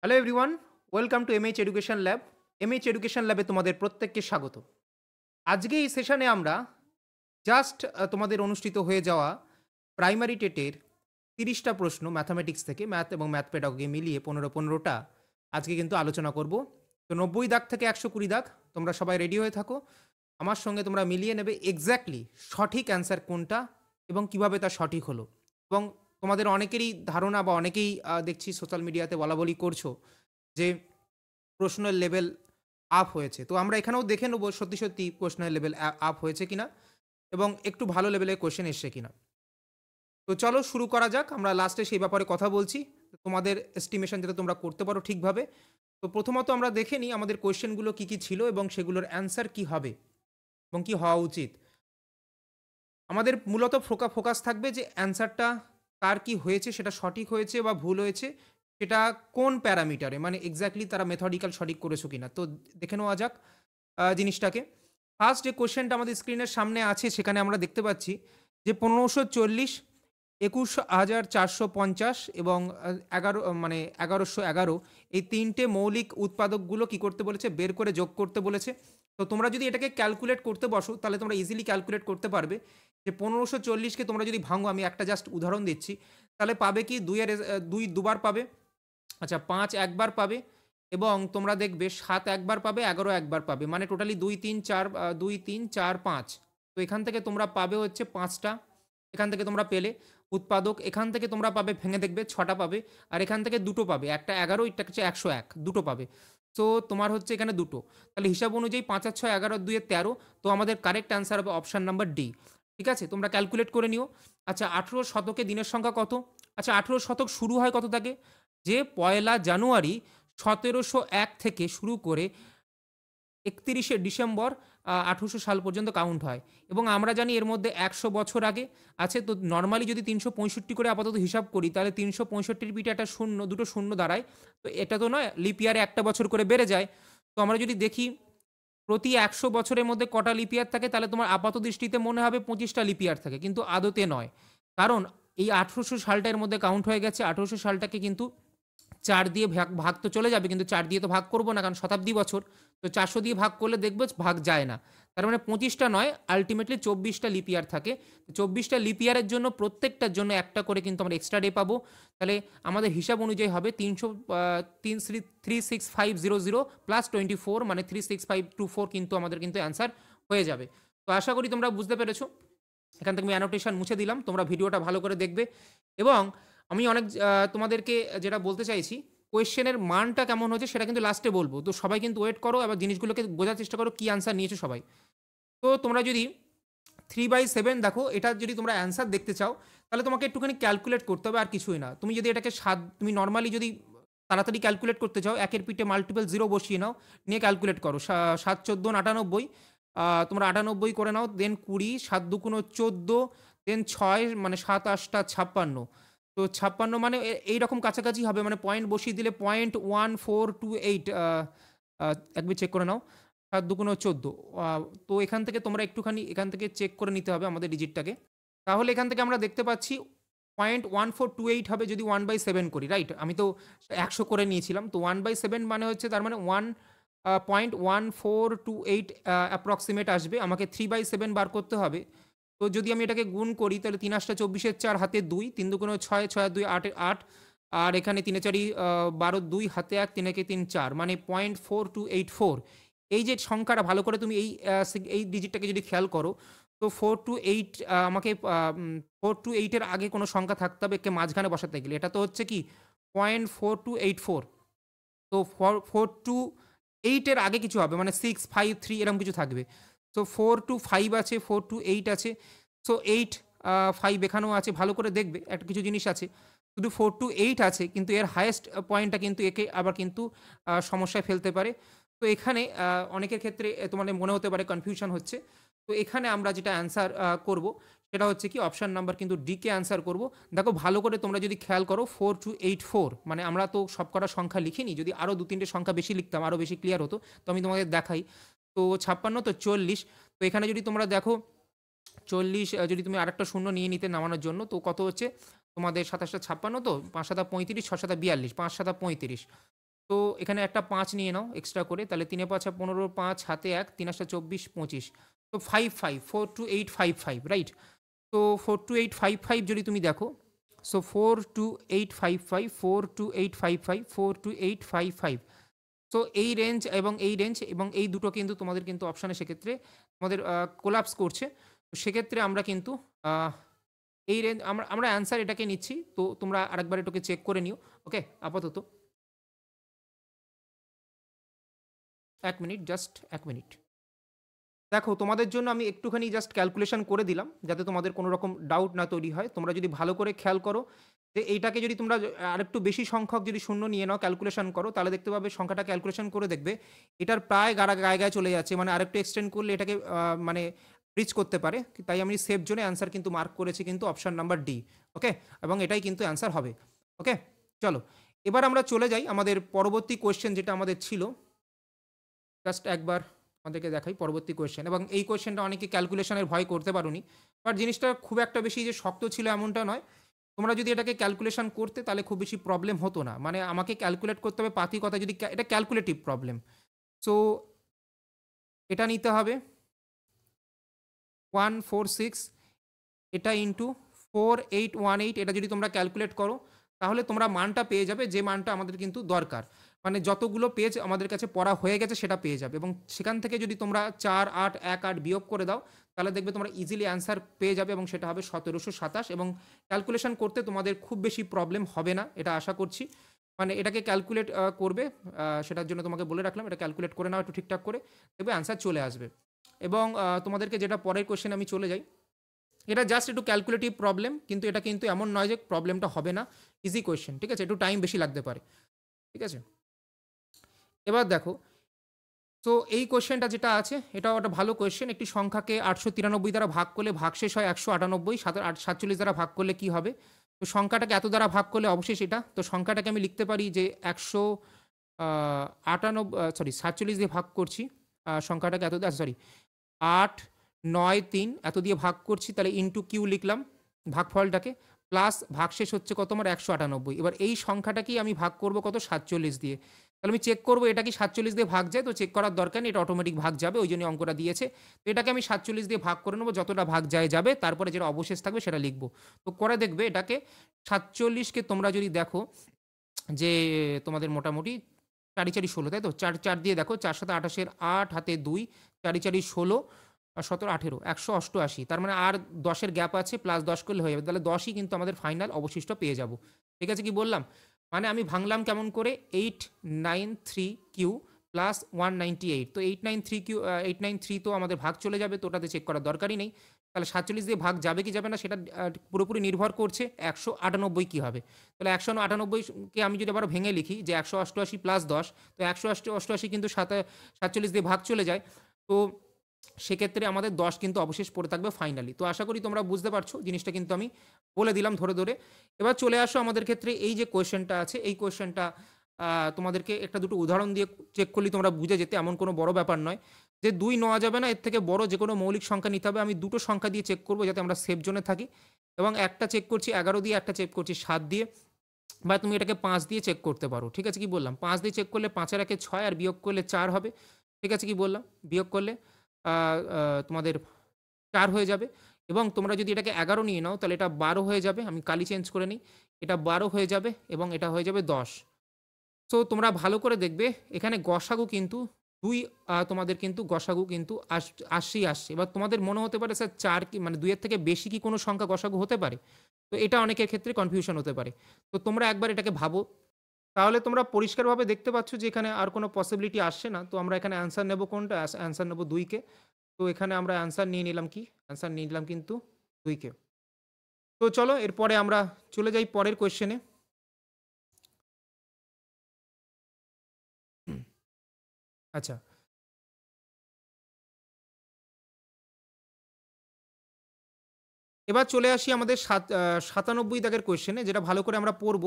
Hello everyone, welcome to MH education lab. MH education ল্যাবে তোমাদের প্রত্যেককে স্বাগত। আজকে এই সেশনে আমরা জাস্ট তোমাদের অনুষ্ঠিত হয়ে যাওয়া প্রাইমারি টেটের 30টা প্রশ্ন ম্যাথামেটিক্স থেকে ম্যাথ এবং ম্যাথ পেডাগোগি মিলিয়ে 15টা আজকে কিন্তু আলোচনা করব। তো 90 দাগ থেকে 120 দাগ তোমরা সবাই রেডি হয়ে থাকো। আমার সঙ্গে তোমরা মিলিয়ে নেবে এক্স্যাক্টলি সঠিক অ্যান্সার কোনটা এবং কিভাবে তা সঠিক হলো। এবং তোমাদের অনেকেরই ধারণা বা অনেকেই দেখছি সোশ্যাল মিডিয়াতে বলাবলি করছো যে প্রশ্নের লেভেল আপ হয়েছে। তো আমরা এখানেও দেখে নেব সত্যি, সত্যি প্রশ্নের লেভেল আপ হয়েছে কিনা এবং একটু ভালো লেভেলের কোয়েশ্চেন এসছে কিনা। তো চলো শুরু করা যাক। আমরা লাস্টে সেই ব্যাপারে কথা বলছি। তোমাদের এস্টিমেশন যাতে তোমরা করতে পারো ঠিকভাবে। তো প্রথমত আমরা দেখে নিই আমাদের কোয়েশ্চেনগুলো কী, কী ছিল এবং সেগুলোর অ্যান্সার কী হবে এবং কী হওয়া উচিত। আমাদের মূলত ফোকাস থাকবে যে অ্যান্সারটা কার কি হয়েছে, সেটা সঠিক হয়েছে বা ভুল হয়েছে, সেটা কোন প্যারামিটারে, মানে এক্স্যাক্টলি তারা মেথডিক্যাল সঠিক করেছো কিনা। তো দেখে নেওয়া যাক জিনিসটাকে। ফার্স্ট যে কোয়েশ্চেনটা আমাদের স্ক্রিনের সামনে আছে সেখানে আমরা দেখতে পাচ্ছি যে 1540, 21,450 এবং 11 মানে 1111 এই তিনটে মৌলিক উৎপাদকগুলো কি করতে বলেছে, বের করে যোগ করতে বলেছে। তো তোমরা যদি এটাকে ক্যালকুলেট করতে বসো তাহলে তোমরা ইজিলি ক্যালকুলেট করতে পারবে যে 1540কে তোমরা যদি ভাঙো, আমি একটা জাস্ট উদাহরণ দিচ্ছি, তাহলে পাবে কি 2 দুবার পাবে, আচ্ছা 5 একবার পাবে এবং তোমরা দেখবে 7 একবার পাবে, 11 একবার পাবে, মানে টোটালি 2 3 4 2 3 4 5। তো এখান থেকে তোমরা পাবে হচ্ছে 5টা, এখান থেকে তোমরা পেলে উৎপাদক, এখান থেকে তোমরা পাবে ভেঙে দেখবে 6টা পাবে, আর এখান থেকে দুটো পাবে, একটা 11, একটা হচ্ছে 101, দুটো পাবে। সো তোমার হচ্ছে এখানে দুটো, তাহলে হিসাব অনুযায়ী 5 আর 6 11 আর 2 13। তো আমাদের কারেক্ট অ্যান্সার হবে অপশান নাম্বার ডি। ঠিক আছে, তোমরা ক্যালকুলেট করে নিও। আচ্ছা 18 শতকে দিনের সংখ্যা কত? আচ্ছা 18 শতক শুরু হয় কত থেকে, যে 1 জানুয়ারি 1701 থেকে শুরু করে 31শে ডিসেম্বর 1800 সাল পর্যন্ত কাউন্ট হয়। এবং আমরা জানি এর মধ্যে 100 বছর আগে আছে। তো নরমালি যদি 365 করে আপাতত হিসাব করি তাহলে 365 পিঠে একটা শূন্য, দুটো শূন্য দাঁড়ায়। তো এটা তো নয়, লিপ ইয়ারে একটা বছর করে বেড়ে যায়। তো আমরা যদি দেখি প্রতি 100 বছরের মধ্যে কটা লিপ ইয়ার থাকে, তাহলে তোমার আপাত দৃষ্টিতে মনে হবে 25টা লিপ ইয়ার থাকে, কিন্তু আদতে নয়। কারণ এই 1800 সালটা এর মধ্যে কাউন্ট হয়ে গেছে। 1800 সালটাকে কিন্তু 4 দিয়ে ভাগ তো চলে যাবে, কিন্তু 4 দিয়ে তো ভাগ করব না, কারণ শতাব্দী বছর। তো 400 দিয়ে ভাগ করলে দেখব ভাগ যায় না। তার মানে 25টা নয়, আল্টিমেটলি 24টা লিপ ইয়ার থাকে। 24টা লিপ ইয়ারের জন্য প্রত্যেকটার জন্য একটা করে কিন্তু আমরা এক্সট্রা ডে পাবো। তাহলে আমাদের হিসাব অনুযায়ী হবে 36500 প্লাস 24, মানে 36524 কিন্তু আমাদের কিন্তু অ্যান্সার হয়ে যাবে। তো আশা করি তোমরা বুঝতে পেরেছো। এখান থেকে আমি অ্যানোটেশন মুছে দিলাম, তোমরা ভিডিওটা ভালো করে দেখবে। এবং আমি অনেক তোমাদেরকে যেটা বলতে চাইছি, কোয়েশ্চেনের মানটা কেমন হয়েছে সেটা কিন্তু লাস্টে বলবো। তো সবাই কিন্তু ওয়েট করো, এবার জিনিসগুলোকে বোঝার চেষ্টা করো কী অ্যান্সার নিয়েছো সবাই। তো তোমরা যদি 3/7 দেখো, এটা যদি তোমরা অ্যান্সার দেখতে চাও তাহলে তোমাকে একটুখানি ক্যালকুলেট করতে হবে, আর কিছুই না। তুমি যদি এটাকে তুমি নর্মালি যদি তাড়াতাড়ি ক্যালকুলেট করতে চাও, একের পিঠে মাল্টিপল জিরো বসিয়ে নাও, নিয়ে ক্যালকুলেট করো। 7 14 98, তোমরা 98 করে নাও, দেন 20, 7 2 14, দেন 6, মানে 7 8 56। তো 56 মানে এইরকম কাছাকাছি হবে, মানে পয়েন্ট বসিয়ে দিলে 0.1428। একবার চেক করে নাও, 7 2 14। তো এখান থেকে তোমরা একটুখানি এখান থেকে চেক করে নিতে হবে আমাদের ডিজিটটাকে। তাহলে এখান থেকে আমরা দেখতে পাচ্ছি 0.1428 হবে যদি 1/7 করি, রাইট? আমি তো 100 করে নিয়েছিলাম। তো 1/7 মানে হচ্ছে তার মানে 0.1428 অ্যাপ্রক্সিমেট আসবে। আমাকে 3/7 বার করতে হবে। তো যদি আমি এটাকে গুণ করি তাহলে ৩ ৮ 24 4 হাতে ২, ৩ ২ ৬, ৬ ২ ৮ ৮, আর এখানে ৩ ৪ ১২, ২ হাতে ১, ৩ ১ ৩ ৪, মানে 0.4284। এই যে সংখ্যাটা ভালো করে তুমি এই ডিজিটটাকে যদি খেয়াল করো, তো 428 আমাকে 428 এর আগে কোনো সংখ্যা থাকতে হবে, একে মাঝখানে বসাতে গেলে। এটা তো হচ্ছে কি 0.4284। তো 428 এর আগে কিছু হবে, মানে 653 এরকম কিছু থাকবে। সো 425 আছে, 428 আছে। সো 8 5 এখানেও আছে, ভালো করে দেখবে একটা কিছু জিনিস আছে। শুধু 428 আছে, কিন্তু এর হাইয়েস্ট পয়েন্টটা কিন্তু একে আবার কিন্তু সমস্যায় ফেলতে পারে। তো এখানে অনেকের ক্ষেত্রে তোমাদের মনে হতে পারে কনফিউশন হচ্ছে। তো এখানে আমরা যেটা অ্যান্সার করব সেটা হচ্ছে কি অপশন নাম্বার কিন্তু ডি কে অ্যান্সার করব। দেখো ভালো করে তোমরা যদি খেয়াল করো, 4284, মানে আমরা তো সবকটা সংখ্যা লিখিনি, যদি আরও 2 3টে সংখ্যা বেশি লিখতাম আরও বেশি ক্লিয়ার হতো। তো আমি তোমাদের দেখাই। তো 56, তো 40। তো এখানে যদি তোমরা দেখো 40, যদি তুমি আরেকটা শূন্য নিয়ে নিতে নামানোর জন্য, তো কত হচ্ছে তোমাদের 27 56, তো 5 7 35, 6 7 42, 5 7 35। তো এখানে একটা 5 নিয়ে নাও এক্সট্রা করে, তাহলে 3 5 15, 5 হাতে 1, 3 8 24, 25, তো 55, 42855, রাইট? তো 42855 যদি তুমি দেখো, সো 42855, 42855, 42855, সো এই রেঞ্জ এবং এই রেঞ্জ এবং এই দুটো কিন্তু তোমাদের কিন্তু অপশানে সেক্ষেত্রে তোমাদের কোলাপস করছে। তো সেক্ষেত্রে আমরা কিন্তু এই রেঞ্জ আমরা অ্যান্সার এটাকে নিচ্ছি। তো তোমরা আরেকবার এটাকে চেক করে নিও। ওকে, আপাতত 1 মিনিট, জাস্ট 1 মিনিট। দেখো তোমাদের জন্য আমি একটুখানি জাস্ট ক্যালকুলেশন করে দিলাম, যাতে তোমাদের কোনো রকম ডাউট না তৈরি হয়। তোমরা যদি ভালো করে খেয়াল করো যে এইটাকে যদি তোমরা আরেকটু বেশি সংখ্যক যদি শূন্য নিয়ে নাও, ক্যালকুলেশন করো, তাহলে দেখতে পাবে সংখ্যাটা ক্যালকুলেশন করে দেখবে এটার প্রায় গায়ে গায়ে চলে যাচ্ছে, মানে আরেকটু এক্সটেন্ড করলে এটাকে মানে রিচ করতে পারে। তাই আমি সেফ জোনে অ্যান্সার কিন্তু মার্ক করেছি কিন্তু অপশান নাম্বার ডি। ওকে, এবং এটাই কিন্তু অ্যান্সার হবে। ওকে, চলো এবার আমরা চলে যাই আমাদের পরবর্তী কোয়েশ্চেন যেটা আমাদের ছিল। জাস্ট একবার আমাদেরকে দেখাই পরবর্তী কোয়েশ্চেন, এবং এই কোয়েশ্চেনটা অনেকে ক্যালকুলেশনের ভয় করতে পারোনি, বাট জিনিসটা খুব একটা বেশি যে শক্ত ছিল এমনটা নয়। তোমরা যদি এটাকে ক্যালকুলেশন করতে তাহলে খুব বেশি প্রবলেম হতো না, মানে আমাকে ক্যালকুলেট করতে হবে পাতি কথা, যদি এটা ক্যালকুলেটিভ প্রবলেম। সো এটা নিতে হবে 146, এটা ইন্টু 4818, এটা যদি তোমরা ক্যালকুলেট করো তাহলে তোমরা মানটা পেয়ে যাবে, যে মানটা আমাদের কিন্তু দরকার, মানে যতগুলো পেজ আমাদের কাছে পড়া হয়ে গেছে সেটা পেয়ে যাবে। এবং সেখান থেকে যদি তোমরা 4 8 1 8 বিয়োগ করে দাও তাহলে দেখবে তোমরা ইজিলি অ্যান্সার পেয়ে যাবে, এবং সেটা হবে 1727। এবং ক্যালকুলেশন করতে তোমাদের খুব বেশি প্রবলেম হবে না, এটা আশা করছি। মানে এটাকে ক্যালকুলেট করবে, সেটার জন্য তোমাকে বলে রাখলাম, এটা ক্যালকুলেট করে নাও একটু ঠিকঠাক করে, দেখবে অ্যান্সার চলে আসবে। এবং তোমাদেরকে যেটা পরের কোয়েশ্চেন আমি চলে যাই, এটা জাস্ট একটু ক্যালকুলেটিভ প্রবলেম, কিন্তু এটা কিন্তু এমন নয় যে প্রবলেমটা হবে না, ইজি কোয়েশ্চেন, ঠিক আছে? একটু টাইম বেশি লাগতে পারে, ঠিক আছে? এবার দেখো, তো এই কোয়েশ্চেনটা যেটা আছে এটাও একটা ভালো কোয়েশ্চেন। একটি সংখ্যাকে 893 দ্বারা ভাগ করলে ভাগশেষ হয় 198, 47 দ্বারা ভাগ করলে কি হবে? তো সংখ্যাটাকে এত দ্বারা ভাগ করলে অবশেষ এটা, তো সংখ্যাটাকে আমি লিখতে পারি যে 47 দিয়ে ভাগ করছি সংখ্যাটাকে এত, সরি 8 9 3 এত দিয়ে ভাগ করছি, তাহলে ইন্টু কিউ লিখলাম ভাগফলটাকে, প্লাস ভাগশেষ হচ্ছে কত আমার 198। এবার এই সংখ্যাটাকেই আমি ভাগ করব কত, 47 দিয়ে। তাহলে আমি চেক করবো এটা কি 47 দিয়ে ভাগ যায়, তো চেক করার দরকার নেই, এটা অটোমেটিক ভাগ যাবে, ওই জন্য অঙ্কটা দিয়েছে। তো এটাকে আমি 47 দিয়ে ভাগ করে নেবো, যতটা ভাগ যায় যাবে, তারপরে যেটা অবশেষ থাকবে সেটা লিখবো। তো করে দেখবে এটাকে 47কে তোমরা যদি দেখো যে তোমাদের মোটামুটি 4 4 16, তাই তো? 4 4 দিয়ে দেখো, 4 7 28, 8 হাতে 2, 4 4 16, 17 18, 188। তার মানে আর 10-এর গ্যাপ আছে, প্লাস 10 করলে হয়ে যাবে, তাহলে 10ই কিন্তু আমাদের ফাইনাল অবশিষ্ট পেয়ে যাব। ঠিক আছে, কি বললাম? মানে আমি ভাঙলাম কেমন করে, 893 কিউ প্লাস 198, তো 893 তো আমাদের ভাগ চলে যাবে, তো ওটাতে চেক করার দরকারই নেই। তাহলে 47 দিয়ে ভাগ যাবে কি যাবে না সেটা পুরোপুরি নির্ভর করছে 198 কী হবে। তাহলে 198কে আমি যদি আবার ভেঙে লিখি যে 188 প্লাস 10, তো 188 কিন্তু 47 দিয়ে ভাগ চলে যায়, তো সেক্ষেত্রে আমাদের 10 কিন্তু অবশেষ পড়ে থাকবে ফাইনালি। তো আশা করি তোমরা বুঝতে পারছো জিনিসটা, কিন্তু আমি বলে দিলাম ধরে ধরে। এবার চলে আসো আমাদের ক্ষেত্রে এই যে কোয়েশ্চেনটা আছে, এই কোয়েশ্চেনটা তোমাদেরকে একটা দুটো উদাহরণ দিয়ে চেক করলে তোমরা বুঝে যেতে, এমন কোনো বড় ব্যাপার নয় যে 2 নেওয়া যাবে না, এর থেকে বড় যে কোনো মৌলিক সংখ্যা নিতে হবে। আমি দুটো সংখ্যা দিয়ে চেক করবো যাতে আমরা সেফ জোনে থাকি, এবং একটা চেক করছি 11 দিয়ে, একটা চেক করছি 7 দিয়ে, বা তুমি এটাকে 5 দিয়ে চেক করতে পারো। ঠিক আছে, কি বললাম? 5 দিয়ে চেক করলে 5 এর 6 আর বিয়োগ করলে 4 হবে। ঠিক আছে, কি বললাম? বিয়োগ করলে তোমাদের 4 হয়ে যাবে। এবং তোমরা যদি এটাকে 11 নিয়ে নাও তাহলে এটা 12 হয়ে যাবে। আমি কালি চেঞ্জ করে নিই, এটা 12 হয়ে যাবে এবং এটা হয়ে যাবে 10। সো তোমরা ভালো করে দেখবে এখানে গসাগু কিন্তু 2, তোমাদের কিন্তু গসাগু কিন্তু আসছেই আসছে। এবার তোমাদের মনে হতে পারে স্যার 4 কি, মানে 2 এর থেকে বেশি কি কোনো সংখ্যা গসাগু হতে পারে? তো এটা অনেকের ক্ষেত্রে কনফিউশন হতে পারে। তো তোমরা একবার এটাকে ভাবো, তাহলে তোমরা পরিষ্কারভাবে দেখতে পাচ্ছ যে এখানে আর কোনো পসিবিলিটি আসছে না। তো আমরা এখানে অ্যান্সার নেব কোনটা? অ্যান্সার নেব 2 কে। তো এখানে আমরা অ্যান্সার নিয়ে নিলাম কি? অ্যান্সার নিয়ে নিলাম কিন্তু 2 কে। তো চলো এরপরে আমরা চলে যাই পরের কোয়েশ্চেনে। আচ্ছা, এবার চলে আসি আমাদের 97 দাগের কোয়েশ্চেনে, যেটা ভালো করে আমরা পড়ব।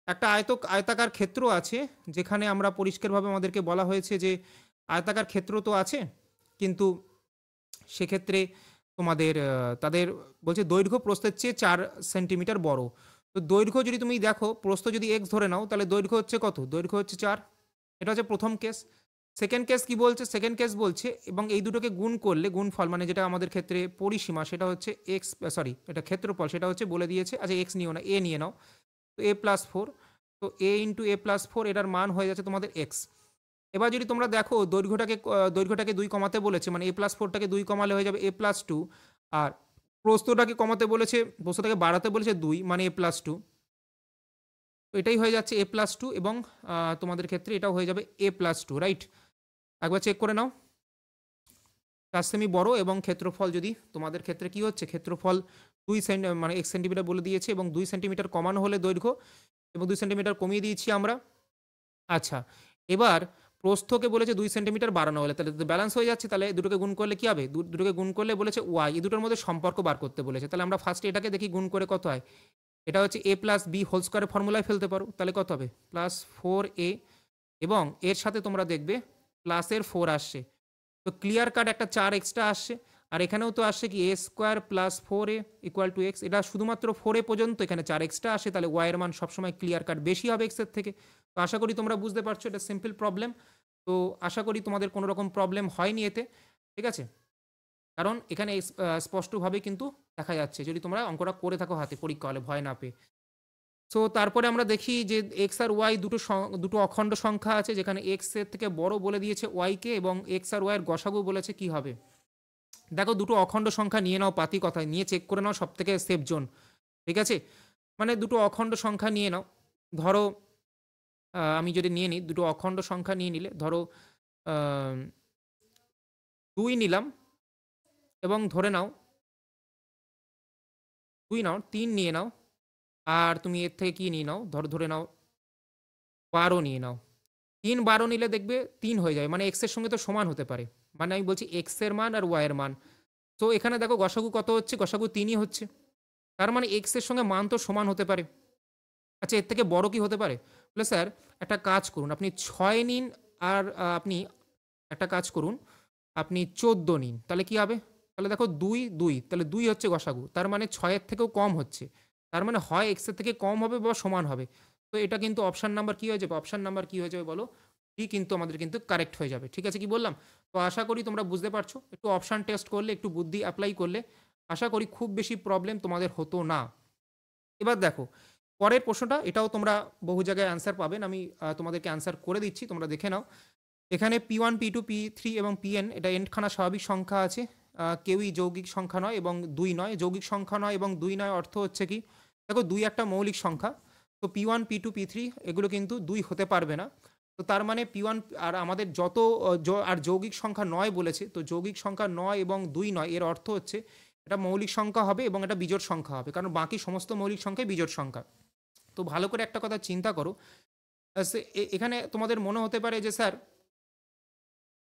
একটা আয়তাকার ক্ষেত্র আছে, যেখানে আমরা পরিষ্কারভাবে আমাদেরকে বলা হয়েছে যে আয়তাকার ক্ষেত্র তো আছে, কিন্তু সেক্ষেত্রে তোমাদের তাদের বলছে দৈর্ঘ্য প্রস্থের চেয়ে 4 সেন্টিমিটার বড়। তো দৈর্ঘ্য যদি তুমি দেখো, প্রস্থ যদি x ধরে নাও তাহলে দৈর্ঘ্য হচ্ছে কত? দৈর্ঘ্য হচ্ছে 4। এটা হচ্ছে প্রথম কেস। সেকেন্ড কেস কি বলছে? সেকেন্ড কেস বলছে এবং এই দুটোকে গুণ করলে গুণফল মানে যেটা আমাদের ক্ষেত্রে পরিসীমা সেটা হচ্ছে এক্স সরি এটা ক্ষেত্রফল সেটা হচ্ছে বলে দিয়েছে আচ্ছা এক্স নিও না, এ নিয়ে নাও। তো a প্লাস ফোর, তো a into A plus four এটার মান হয়ে যাচ্ছে তোমাদের এক্স। এবার যদি তোমরা দেখো দৈর্ঘ্যটাকে 2 কমাতে বলেছে মানে a প্লাস ফোরটাকে 2 কমালে হয়ে যাবে a প্লাস টু, আর প্রস্থটাকে কমাতে বলেছে, প্রস্থটাকে বাড়াতে বলেছে 2 মানে a প্লাস টু। তো এটাই হয়ে যাচ্ছে a প্লাস টু এবং তোমাদের ক্ষেত্রে এটাও হয়ে যাবে a প্লাস টু, রাইট? একবার চেক করে নাও। 4 সেমি বড় এবং ক্ষেত্রফল যদি তোমাদের ক্ষেত্রে কি হচ্ছে ক্ষেত্রফল 2 মানে 1 সেন্টিমিটার বলে দিয়েছে এবং 2 সেন্টিমিটার কমানো হলে দৈর্ঘ্য এবং 2 সেন্টিমিটার কমিয়ে দিয়েছি আমরা। আচ্ছা, এবার প্রস্থকে বলেছে 2 সেন্টিমিটার বাড়ানো হলে তাহলে ব্যালেন্স হয়ে যাচ্ছে, তাহলে দুটোকে গুণ করলে কি হবে? দুটোকে গুণ করলে বলেছে ওয়াই, এই দুটোর মধ্যে সম্পর্ক বার করতে বলেছে। তাহলে আমরা ফার্স্টে এটাকে দেখি গুণ করে কত হয়। এটা হচ্ছে a প্লাস বি হোল স্কোয়ারের ফর্মুলায় ফেলতে পারো, তাহলে কত হবে? প্লাস 4a এবং এর সাথে তোমরা দেখবে প্লাসের 4 আসছে, তো ক্লিয়ার কাট একটা 4 এক্সট্রা আসছে। আর এখানেও তো আসছে কি a square plus 4a equal to x, এটা শুধুমাত্র 4a পর্যন্ত, এখানে 4 এক্সট্রা আসে, তাহলে ওয়াইয়ের মান সবসময় ক্লিয়ার কাট বেশি হবে এক্সের থেকে। তো আশা করি তোমরা বুঝতে পারছো, এটা সিম্পল প্রবলেম। তো আশা করি তোমাদের কোনো রকম প্রবলেম হয়নি এতে, ঠিক আছে? কারণ এখানে স্পষ্টভাবে কিন্তু দেখা যাচ্ছে যদি তোমরা অঙ্কটা করে থাকো হাতে পরীক্ষা হলে ভয় না পেয়ে। সো তারপরে আমরা দেখি যে এক্স আর ওয়াই দুটো অখণ্ড সংখ্যা আছে, যেখানে এক্স এর থেকে বড় বলে দিয়েছে ওয়াইকে এবং এক্স আর ওয়াইয়ের গসাগু বলেছে কি হবে। দেখো দুটো অখণ্ড সংখ্যা নিয়ে নাও, পাতি কথায় নিয়ে চেক করে নাও, সব থেকে সেফ জোন, ঠিক আছে? মানে দুটো অখণ্ড সংখ্যা নিয়ে নাও, ধরো আমি যদি নিয়ে নিই দুটো অখণ্ড সংখ্যা নিয়ে নিলে ধরো 2 নিলাম এবং ধরে নাও 2 নাও, 3 নিয়ে নাও, আর তুমি এর থেকে কি নিয়ে নাও, ধরে নাও 12 নিয়ে নাও। 3 12 নিলে দেখবে 3 হয়ে যাবে, মানে এক্স এর সঙ্গে তো সমান হতে পারে, মানে আমি বলছি এক্স এর মান আর ওয়াই এর মান। তো এখানে দেখো গসাগু কত হচ্ছে, গসাগু 3ই হচ্ছে, তার মানে এক্স এর সঙ্গে মান তো সমান হতে পারে। আচ্ছা এর থেকে বড় কি হতে পারে? বলে স্যার একটা কাজ করুন, আপনি 6 নিন আর আপনি একটা কাজ করুন, আপনি 14 নিন, তাহলে কি হবে? তাহলে দেখো 2 2 তাহলে 2 হচ্ছে গসাগু, তার মানে 6 এর থেকেও কম হচ্ছে, তার মানে হয় এক্স এর থেকে কম হবে বা সমান হবে। তো এটা কিন্তু অপশন নাম্বার কি হয়ে যাবে? অপশন নাম্বার কি হয়ে যাবে বলো? ডি কিন্তু আমাদের কিন্তু কারেক্ট হয়ে যাবে, ঠিক আছে? কি বললাম? তো আশা করি তোমরা বুঝতে পারছো, একটু অপশন টেস্ট করলে একটু বুদ্ধি অ্যাপ্লাই করলে আশা করি খুব বেশি প্রবলেম তোমাদের হতো না। এবার দেখো পরের প্রশ্নটা, এটাও তোমরা বহু জায়গায় অ্যান্সার পাবেন, আমি তোমাদেরকে অ্যান্সার করে দিচ্ছি, তোমরা দেখে নাও। এখানে P1 P2 P3 এবং Pn এটা এন্ডখানা স্বাভাবিক সংখ্যা আছে, কেউই যৌগিক সংখ্যা নয় এবং 2 নয়, যৌগিক সংখ্যা নয় এবং 2 নয় অর্থ হচ্ছে কি? দেখো 2 একটা মৌলিক সংখ্যা, তো P1 P2 P3 এগুলো কিন্তু 2 হতে পারবে না। তো তার মানে P1 আর আমাদের যত আর যৌগিক সংখ্যা নয় বলেছে, তো যৌগিক সংখ্যা নয় এবং 2 নয় এর অর্থ হচ্ছে এটা মৌলিক সংখ্যা হবে এবং এটা বিজোড় সংখ্যা হবে, কারণ বাকি সমস্ত মৌলিক সংখ্যাই বিজোড় সংখ্যা। তো ভালো করে একটা কথা চিন্তা করো, এখানে তোমাদের মনে হতে পারে যে স্যার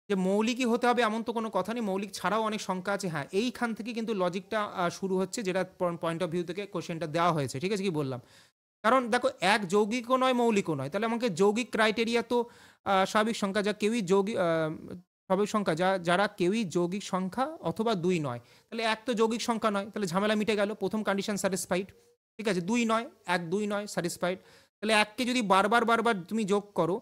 যে মৌলিকই হতে হবে এমন তো কোনো কথা নেই, মৌলিক ছাড়াও অনেক সংখ্যা আছে। হ্যাঁ, এইখান থেকে কিন্তু লজিকটা শুরু হচ্ছে, যেটা পয়েন্ট অফ ভিউ থেকে কোশ্চেনটা দেওয়া হয়েছে, ঠিক আছে? কি বললাম? কারণ দেখো এক যৌগিকও নয় মৌলিকও নয়, তাহলে আমাকে যৌগিক ক্রাইটেরিয়া তো স্বাভাবিক সংখ্যা যা কেউই যৌগিক স্বাভাবিক সংখ্যা যারা কেউই যৌগিক সংখ্যা অথবা 2 নয়, তাহলে এক তো যৌগিক সংখ্যা নয়, তাহলে ঝামেলা মিটে গেল, প্রথম কন্ডিশন স্যাটিসফাইড, ঠিক আছে? 2 নয়, 1 2 নয় স্যাটিসফাইড, তাহলে এককে যদি বারবার বারবার তুমি যোগ করো,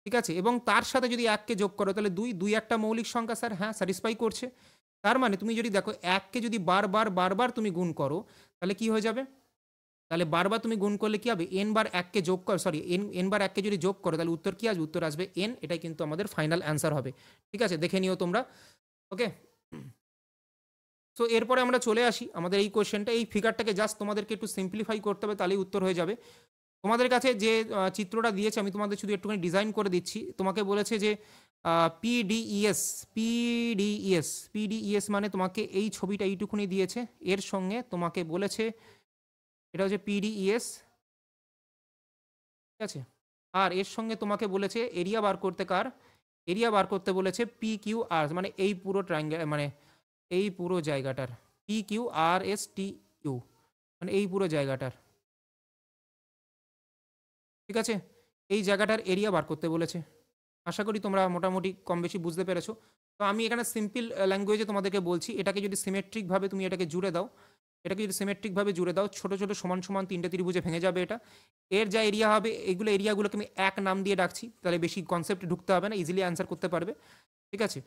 ঠিক আছে, এবং তার সাথে যদি 1কে যোগ করো তাহলে 2 2 একটা মৌলিক সংখ্যা স্যার, হ্যাঁ স্যাটিসফাই করছে। তার মানে তুমি যদি দেখো 1কে যদি বারবার বারবার তুমি গুণ করো তাহলে কি হয়ে যাবে? তাহলে বারবার তুমি গুণ করলে কি হবে? n বার 1কে যোগ করো, সরি n বার 1কে যদি যোগ করো তাহলে উত্তর কি আসবে? উত্তর আসবে n, এটাই কিন্তু আমাদের ফাইনাল অ্যান্সার হবে, ঠিক আছে? দেখে নিও তোমরা, ওকে? সো এরপরে আমরা চলে আসি আমাদের এই কোশ্চেনটা, এই ফিগারটাকে জাস্ট তোমাদেরকে একটু সিম্পলিফাই করতে হবে, তাহলেই উত্তর হয়ে যাবে। তোমাদের কাছে যে চিত্রটা দিয়েছে আমি তোমাদের শুধু একটুখানি ডিজাইন করে দিচ্ছি। তোমাকে বলেছে যে পিডিইএস পিডিইএস পিডিইএস মানে তোমাকে এই ছবিটা এইটুকুনি দিয়েছে, এর সঙ্গে তোমাকে বলেছে এটা হচ্ছে পিডিইএস, ঠিক আছে? আর এর সঙ্গে তোমাকে বলেছে এরিয়া বার করতে, কার এরিয়া বার করতে বলেছে? পি কিউ আর, মানে এই পুরো ট্রায়াঙ্গেল, মানে এই পুরো জায়গাটার P Q R S T U, মানে এই পুরো জায়গাটার, ঠিক আছে? এই জায়গাটার এরিয়া বার করতে বলেছে। আশা করি তোমরা মোটামুটি কম বেশি বুঝতে পেরেছো। তো আমি এখানে সিম্পল ল্যাঙ্গুয়েজে তোমাদেরকে বলছি, এটাকে যদি সিমেট্রিকভাবে তুমি এটাকে জুড়ে দাও, এটাকে যদি সিমেট্রিকভাবে জুড়ে দাও, ছোটো ছোটো সমান সমান 3টে ত্রিভুজে ভেঙে যাবে এটা। এর যা এরিয়া হবে, এগুলো এরিয়াগুলোকে আমি এক নাম দিয়ে ডাকছি, তাহলে বেশি কনসেপ্ট ঢুকতে হবে না, ইজিলি অ্যান্সার করতে পারবে। ঠিক আছে,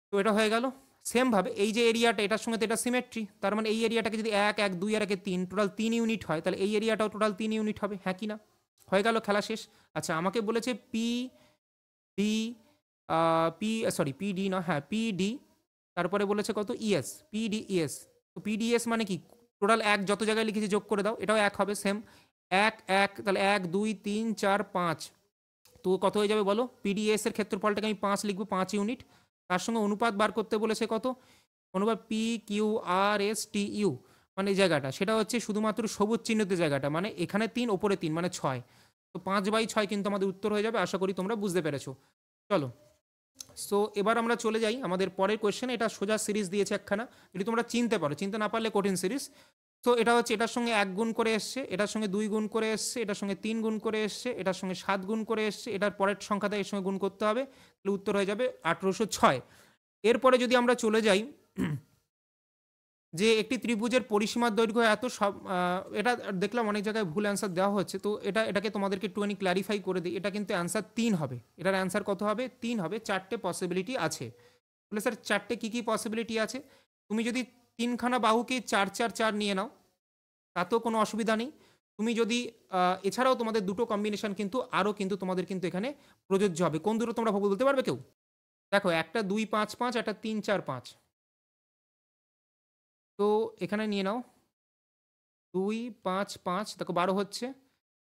তো এটা হয়ে গেল। সেমভাবে এই যে এরিয়াটা, এটার সঙ্গে তো এটা সিমেট্রি, তার মানে এই এরিয়াটাকে যদি 1 1 2 আর 1 3 টোটাল 3 ইউনিট হয়, তাহলে এই এরিয়াটাও টোটাল 3 ইউনিট হবে, হ্যাঁ কি না? হয়ে গেল, খেলা শেষ। আচ্ছা, আমাকে বলেছে পি ডি, পি ডি না, হ্যাঁ পি ডি, তারপরে বলেছে কত ইএস, পি ডি ইএস। তো পি ডি এস মানে কি, টোটাল 1 যত জায়গায় লিখেছি যোগ করে দাও, এটাও 1 হবে সেম, 1 1, তাহলে 1 2 3 4 5, তো কত হয়ে যাবে বলো? পিডিএস এর ক্ষেত্রফলটাকে আমি 5 লিখবো, 5 ইউনিট। তার সঙ্গে অনুপাত বার করতে বলেছে কত, অনুপাত P Q R S T U, মানে এই জায়গাটা সেটা হচ্ছে শুধুমাত্র সবুজ চিহ্নিত জায়গাটা, মানে এখানে 3 ওপরে 3 মানে 6, তো 5/6 কিন্তু আমাদের উত্তর হয়ে যাবে। আশা করি তোমরা বুঝতে পেরেছো। চলো, সো এবার আমরা চলে যাই আমাদের পরের কোয়েশ্চেনে। এটা সোজা সিরিজ দিয়েছে একখানা, যদি তোমরা চিনতে পারো, চিনতে না পারলে কঠিন সিরিজ। তো এটা হচ্ছে এটার সঙ্গে 1 গুণ করে এসছে, এটার সঙ্গে 2 গুণ করে এসছে, এটার সঙ্গে 3 গুণ করে এসছে, এটার সঙ্গে 7 গুণ করে এসছে, এটার পরের সংখ্যাটা এর সঙ্গে গুণ করতে হবে, তাহলে উত্তর হয়ে যাবে 1806। এরপরে যদি আমরা চলে যাই যে একটি ত্রিভুজের পরিসীমার দৈর্ঘ্য এত, সব এটা দেখলাম অনেক জায়গায় ভুল অ্যান্সার দেওয়া হচ্ছে, তো এটাকে তোমাদেরকে একটুখানি ক্ল্যারিফাই করে দিই। এটা কিন্তু অ্যান্সার 3 হবে, এটার অ্যান্সার কত হবে? 3 হবে। 4টে পসিবিলিটি আছে। বলে স্যার 4টে কী কী পসিবিলিটি আছে? তুমি যদি 3খানা বাহুকে 4 4 4 নিয়ে নাও, তাতেও কোনো অসুবিধা নেই। তুমি যদি এছাড়াও তোমাদের দুটো কম্বিনেশন কিন্তু আরও কিন্তু তোমাদের কিন্তু এখানে প্রযোজ্য হবে। কোন দুটো তোমরা বলতে পারবে কেউ? দেখো, একটা 2 5 5, একটা 3 4 5। তো এখানে নিয়ে নাও 2 5 5, দেখো 12 হচ্ছে,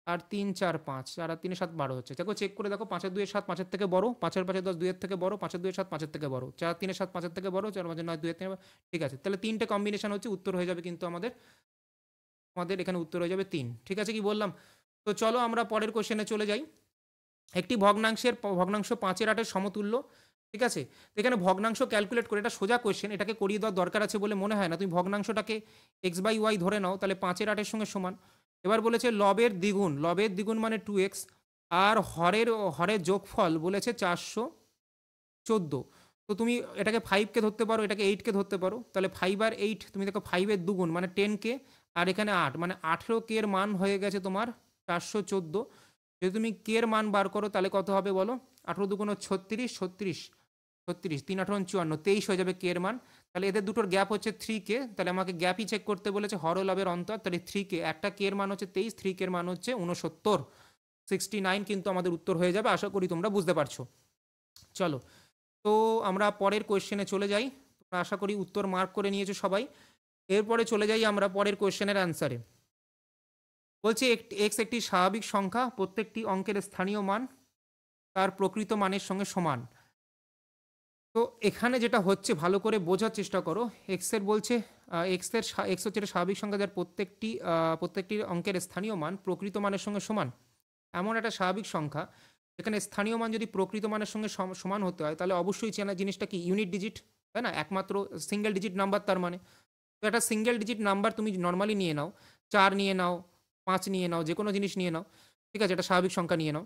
আর 3 4 5, আর 3 7 12 হচ্ছে। দেখো চেক করে দেখো, 5 2 7 5 থেকে বড়, 5 5 10 2 থেকে বড়, 5 2 7 5 থেকে বড়, 4 3 7 5 থেকে বড়, 4 5 9 2 থেকে। ঠিক আছে, তাহলে 3টে কম্বিনেশন হচ্ছে, উত্তর হয়ে যাবে কিন্তু আমাদের এখানে উত্তর হয়ে যাবে 3। ঠিক আছে, কি বললাম? তো চলো আমরা পরের কোশ্চেনে চলে যাই। একটি ভগ্নাংশ 5/8 সমতুল্য। ঠিক আছে, তো এখানে ভগ্নাংশ ক্যালকুলেট করে, এটা সোজা কোয়েশ্চেন, এটাকে করিয়ে দেওয়ার দরকার আছে বলে মনে হয় না। তুমি ভগ্নাংশটাকে x/y ধরে নাও, তাহলে 5/8 সঙ্গে সমান। এবার বলেছে লবের দ্বিগুণ মানে 2x, আর হরের যোগফল বলেছে 414। তো তুমি এটাকে 5কে ধরতে পারো, এটাকে 8কে ধরতে পারো, তাহলে 5 আর 8, তুমি দেখো 5-এর দ্বিগুণ মানে 10কে, আর এখানে 8 মানে 18কে এর মান হয়ে গেছে তোমার 414। যদি তুমি কে এর মান বার করো তাহলে কত হবে বলো? 18 দুগুণ 36, 36 36, 3 18 54, 23 হয়ে যাবে কে এর মান। তাহলে এদের দুটোর গ্যাপ হচ্ছে 3কে, তাহলে আমাকে গ্যাপই চেক করতে বলেছে, হর ও লবের অন্তর, তাহলে 3কে, একটা কে এর মান হচ্ছে 23, 3কে এর মান হচ্ছে 69, 69 কিন্তু আমাদের উত্তর হয়ে যাবে। আশা করি তোমরা বুঝতে পারছো। চলো, তো আমরা পরের কোয়েশ্চেনে চলে যাই। তোমরা আশা করি উত্তর মার্ক করে নিয়েছো সবাই। এরপরে চলে যাই আমরা পরের কোয়েশ্চেনের অ্যান্সারে। বলছি এক্স একটি স্বাভাবিক সংখ্যা, প্রত্যেকটি অঙ্কের স্থানীয় মান তার প্রকৃত মানের সঙ্গে সমান। তো এখানে যেটা হচ্ছে ভালো করে বোঝার চেষ্টা করো। এক্সের বলছে এক্স হচ্ছে একটা স্বাভাবিক সংখ্যা যার প্রত্যেকটি অঙ্কের স্থানীয় মান প্রকৃত মানের সঙ্গে সমান। এমন একটা স্বাভাবিক সংখ্যা এখানে স্থানীয় মান যদি প্রকৃত মানের সঙ্গে সমান হতে হয়, তাহলে অবশ্যই চেনা জিনিসটা কি ইউনিট ডিজিট, তাই না? একমাত্র সিঙ্গেল ডিজিট নাম্বার তার মানে। তো একটা সিঙ্গেল ডিজিট নাম্বার তুমি নর্মালি নিয়ে নাও, 4 নিয়ে নাও, 5 নিয়ে নাও, যে কোনো জিনিস নিয়ে নাও। ঠিক আছে, এটা স্বাভাবিক সংখ্যা নিয়ে নাও।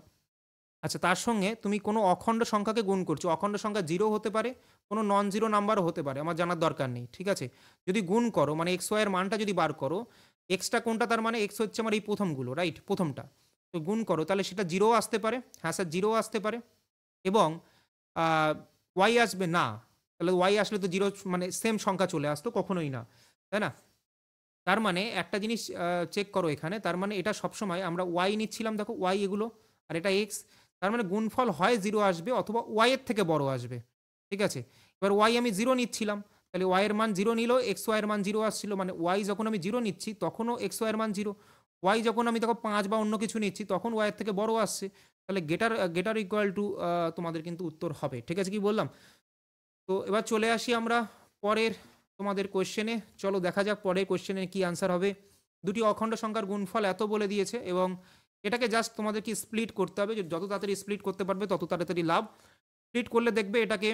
আচ্ছা, তার সঙ্গে তুমি কোনো অখণ্ড সংখ্যাকে গুণ করছো, অখণ্ড সংখ্যা 0 হতে পারে, কোনো নন জিরো নাম্বারও হতে পারে, আমার জানার দরকার নেই। ঠিক আছে, যদি গুণ করো মানে এক্স ওয়াইয়ের মানটা যদি বার করো, এক্সটা কোনটা, তার মানে এক্স হচ্ছে আমার এই প্রথমগুলো, রাইট, প্রথমটা। তো গুণ করো, তাহলে সেটা 0 আসতে পারে, হ্যাঁ স্যার 0 আসতে পারে, এবং ওয়াই আসবে না, তাহলে ওয়াই আসলে তো 0 মানে সেম সংখ্যা চলে আসতো, কখনোই না, তাই না? তার মানে একটা জিনিস চেক করো এখানে, তার মানে এটা সবসময় আমরা ওয়াই নিচ্ছিলাম, দেখো ওয়াই এগুলো, আর এটা এক্স, তার মানে গুণফল হয় 0 আসবে অথবা ওয়াই এর থেকে বড় আসবে। ঠিক আছে, এবার ওয়াই আমি 0 নিচ্ছিলাম, তাহলে ওয়াই এর মান 0 নিল, এক্স ওয়াই এর মান 0 আসছিল, মানে ওয়াই যখন আমি 0 নিচ্ছি তখনও এক্স ওয়াই এর মান 0, ওয়াই যখন আমি দেখো 5 বা অন্য কিছু নিচ্ছি তখন ওয়াই এর থেকে বড় আসছে, তাহলে গেটার ইকুয়াল টু তোমাদের কিন্তু উত্তর হবে। ঠিক আছে, কি বললাম? তো এবার চলে আসি আমরা পরের তোমাদের কোয়েশ্চেনে। চলো দেখা যাক পরের কোয়েশ্চেনে কি আনসার হবে। দুটি অখণ্ড সংখ্যার গুণফল এত বলে দিয়েছে, এবং এটাকে জাস্ট তোমাদেরকে স্প্লিট করতে হবে, যত তাড়াতাড়ি স্প্লিট করতে পারবে তত তাড়াতাড়ি লাভ। স্প্লিট করলে দেখবে এটাকে